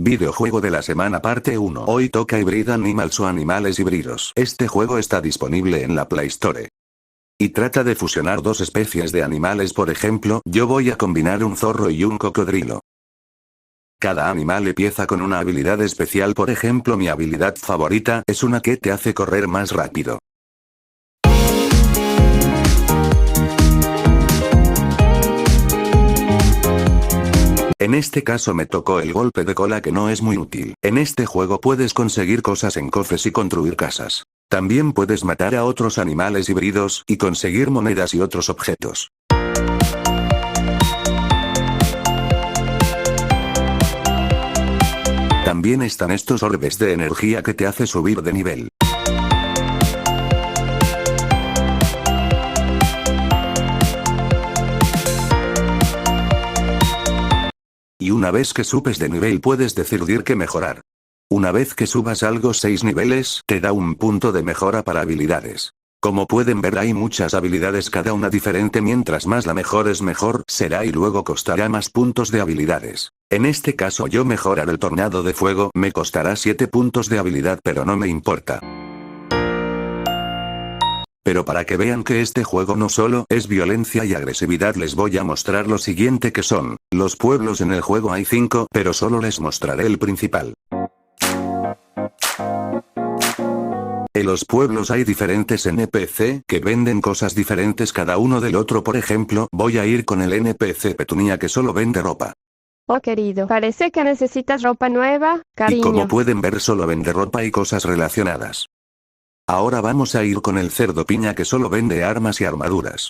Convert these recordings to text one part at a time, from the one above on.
Videojuego de la semana parte 1. Hoy toca Hybrid Animals o animales híbridos. Este juego está disponible en la Play Store. Y trata de fusionar dos especies de animales, por ejemplo, yo voy a combinar un zorro y un cocodrilo. Cada animal empieza con una habilidad especial, por ejemplo mi habilidad favorita es una que te hace correr más rápido. En este caso me tocó el golpe de cola, que no es muy útil. En este juego puedes conseguir cosas en cofres y construir casas. También puedes matar a otros animales híbridos y conseguir monedas y otros objetos. También están estos orbes de energía que te hace subir de nivel. Y una vez que subes de nivel puedes decidir qué mejorar. Una vez que subas algo 6 niveles, te da un punto de mejora para habilidades. Como pueden ver hay muchas habilidades, cada una diferente, mientras más la mejores mejor será y luego costará más puntos de habilidades. En este caso yo mejorar el tornado de fuego me costará 7 puntos de habilidad, pero no me importa. Pero para que vean que este juego no solo es violencia y agresividad, les voy a mostrar lo siguiente que son los pueblos. En el juego hay 5, pero solo les mostraré el principal. En los pueblos hay diferentes NPC que venden cosas diferentes cada uno del otro. Por ejemplo, voy a ir con el NPC Petunia, que solo vende ropa. Oh querido, parece que necesitas ropa nueva, cariño. Y como pueden ver solo vende ropa y cosas relacionadas. Ahora vamos a ir con el cerdo piña, que solo vende armas y armaduras.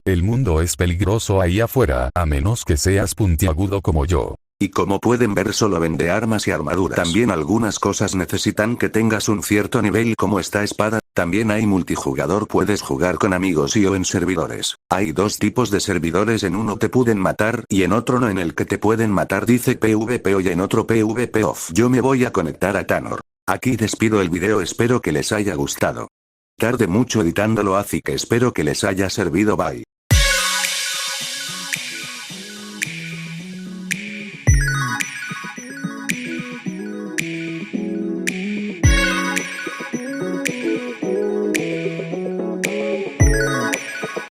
El mundo es peligroso ahí afuera, a menos que seas puntiagudo como yo. Y como pueden ver solo vende armas y armaduras. También algunas cosas necesitan que tengas un cierto nivel, como esta espada. También hay multijugador, puedes jugar con amigos y o en servidores. Hay dos tipos de servidores, en uno te pueden matar y en otro no. En el que te pueden matar dice PvP y en otro PvP off. Yo me voy a conectar a Tanor. Aquí despido el video, espero que les haya gustado. Tardé mucho editándolo, así que espero que les haya servido. Bye.